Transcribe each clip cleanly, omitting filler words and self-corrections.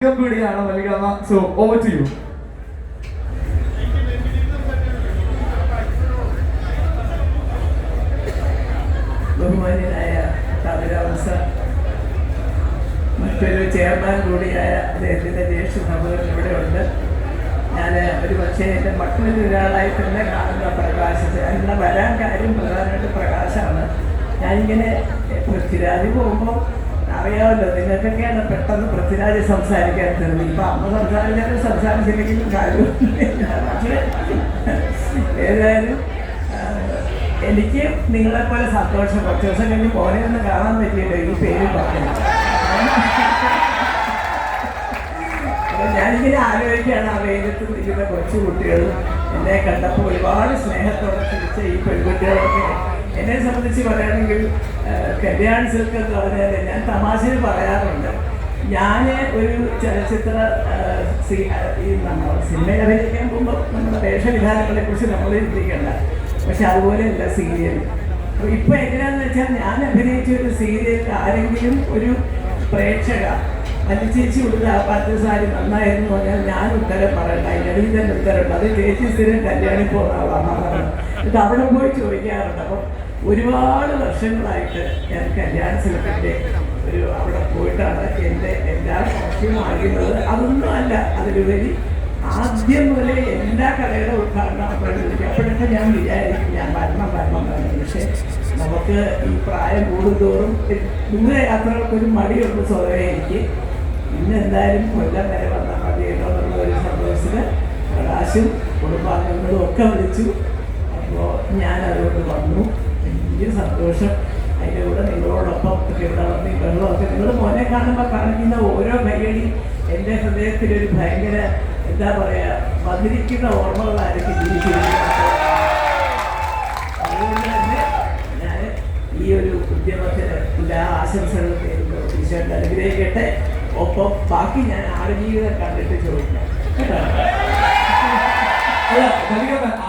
കൂടിയാണ് Mallikamma. So over to you. ബഹുമാന്യനായ തമിഴാവസ മറ്റൊരു ചെയർമാൻ കൂടിയായ അദ്ദേഹത്തിൻ്റെ ജ്യേഷ്ഠ സഹോദരൻ ഇവിടെ ഉണ്ട്. ഞാൻ ഒരു പക്ഷേ എൻ്റെ മക്കളിൽ ഒരാളായി തന്നെ കാണുന്ന പ്രകാശത്തെ അങ്ങനെ വരാൻ കാര്യം പ്രധാനമായിട്ട് പ്രകാശമാണ്. ഞാനിങ്ങനെ പൃഥ്വിരാജ് പോകുമ്പോൾ അറിയാമല്ലോ, നിങ്ങൾക്കൊക്കെയാണ് പെട്ടെന്ന് പൃഥ്വിരാജ് സംസാരിക്കാൻ തരുന്നത്. ഇപ്പം അമ്മ സംസാരിച്ചാലും സംസാരിച്ചില്ലെങ്കിലും കാര്യമൊന്നുമില്ല. പക്ഷേ ഏതായാലും എനിക്ക് നിങ്ങളെപ്പോലെ സന്തോഷം. കുറച്ച് ദിവസം കഴിഞ്ഞ് മോനെ ഒന്ന് കാണാൻ പറ്റിയല്ലോ ഈ പേര് പറഞ്ഞു. അപ്പം ഞാനിങ്ങനെ ആലോചിക്കുകയാണ്, ആ വെയിലത്ത് നിൽക്കുന്ന കൊച്ചു കുട്ടികളും എന്നെ കണ്ടപ്പോൾ ഒരുപാട് സ്നേഹത്തോടെ ചിരിച്ച ഈ പെൺകുട്ടികളൊക്കെ എന്നെ സംബന്ധിച്ച് പറയുകയാണെങ്കിൽ കല്യാൺ സിൽക്ക് എന്ന് പറഞ്ഞാൽ ഞാൻ തമാശയിൽ പറയാറുണ്ട്. ഞാൻ ഒരു ചലച്ചിത്ര ഈ നമ്മൾ സിനിമയിൽ അഭിനയിക്കാൻ പോകുമ്പോൾ നമ്മുടെ വേഷവിധാനങ്ങളെ കുറിച്ച് നമ്മൾ ചിന്തിക്കേണ്ട. പക്ഷെ അതുപോലെയല്ല സീരിയൽ. അപ്പോൾ ഇപ്പോൾ എങ്ങനെയാണെന്ന് വെച്ചാൽ ഞാൻ അഭിനയിച്ച ഒരു സീരിയലിൽ ആരെങ്കിലും ഒരു പ്രേക്ഷക ചേച്ചി ഉള്ള പത്ത് സാരി നന്നായിരുന്നു പറഞ്ഞാൽ ഞാൻ ഉത്തരം പറയണ്ട, അതിനിടയിൽ തന്നെ ഉത്തരമുണ്ട്. അത് ചേച്ചി സ്ഥിരം കല്യാണി പോകുന്ന ആളാണ്. എന്നിട്ട് അവിടെ പോയി ചോദിക്കാറുണ്ട്. അപ്പോൾ ഒരുപാട് വർഷങ്ങളായിട്ട് ഞാൻ കല്യാൺ സിൽക്കിൻ്റെ ഒരു അവിടെ പോയിട്ടാണ് എൻ്റെ എല്ലാ ലക്ഷ്യമാകുന്നത്. അതൊന്നും അല്ല, അതിലുപരി ആദ്യം മുതലേ എല്ലാ കടയുടെ ഉദ്ഘാടനം അപ്പോഴൊക്കെ ഞാൻ വിചാരിക്കും ഞാൻ വരണം വേണം. പക്ഷേ നമുക്ക് ഈ പ്രായം കൂടുന്തോറും ദൂര യാത്രകൾക്കൊരു മടിയുണ്ട് സ്വതവേ എനിക്ക്. ഇന്ന് എന്തായാലും കൊല്ലം വരെ വന്നാൽ മതിയല്ലോ എന്നുള്ള ഒരു സന്തോഷത്തിന് പ്രകാശും കുടുംബാംഗങ്ങളും ഒക്കെ വിളിച്ചു. അപ്പോൾ ഞാൻ അതുകൊണ്ട് വന്നു. വലിയ സന്തോഷം. അതിൻ്റെ കൂടെ നിങ്ങളോടൊപ്പം ഒക്കെ ഇവിടെ വന്ന് വെള്ളമൊക്കെ നിങ്ങൾ മോനെ കാണുമ്പോൾ കാണിക്കുന്ന ഓരോ കയ്യടി എൻ്റെ ഹൃദയത്തിലൊരു ഭയങ്കര എന്താ പറയുക വന്നിരിക്കുന്ന ഓർമ്മകളായിരിക്കും ജീവിച്ചിരിക്കുന്നത്. അതുകൊണ്ട് തന്നെ ഞാൻ ഈ ഒരു ഉദ്യമത്തിന് എല്ലാ ആശംസകളും നേരുന്നു. ഈശ്വരൻ അനുഗ്രഹിക്കട്ടെ. ഒപ്പം ബാക്കി ഞാൻ ആടുജീവിതം കണ്ടിട്ട് ചോദിക്കാം.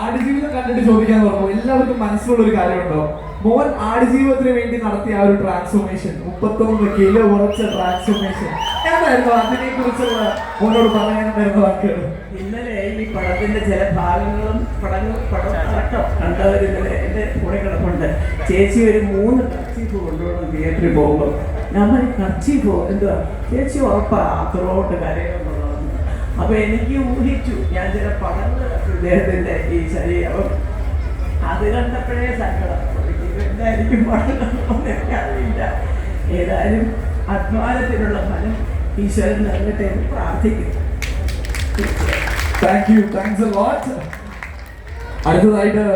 ആടുജീവിതം കണ്ടിട്ട് ചോദിക്കാൻ പറഞ്ഞു. എല്ലാവർക്കും മനസ്സിലുള്ള ഒരു കാര്യമുണ്ടോ? മോൻ ആടുജീവിതത്തിന് വേണ്ടി നടത്തിയ ആ ഒരു ട്രാൻസ്ഫോർമേഷൻ, 31 കിലോ കുറച്ച ട്രാൻസ്ഫോർമേഷൻ എന്തായിരുന്നു? അതിനെ കുറിച്ചുള്ള മോനോട് പറയാനുണ്ടായിരുന്ന വാക്കുകൾ. ഇന്നലെ ഈ പടത്തിന്റെ ചില ഭാഗങ്ങളും പടം അടക്കം കണ്ടവർ ഇന്നലെ എൻ്റെ കൂടെ കിടപ്പുണ്ട്. ചേച്ചി ഒരു 3 കർച്ചീഫ് കൊണ്ടുപോകണം തിയേറ്ററിൽ പോകുമ്പോൾ. നമ്മൾ കർച്ചീഫോ എന്തുവാ ചേച്ചി ഉറപ്പാ അത്രോട്ട് കരയുന്നുള്ളതാണ്. അപ്പോൾ എനിക്ക് ഊഹിച്ചു ഞാൻ ചില പടങ്ങൾ ഇദ്ദേഹത്തിൻ്റെ ഈ ശരീരം അത് കണ്ടപ്പോഴേ സങ്കടം. എന്തായിരിക്കും പടങ്ങളൊന്നും ഏതായാലും അധ്വാനത്തിനുള്ള ഫലം ഈശ്വരൻ നൽകട്ടെ എന്ന് പ്രാർത്ഥിക്കുന്നു. Thank you. Thanks a lot. അടുത്തതായിട്ട്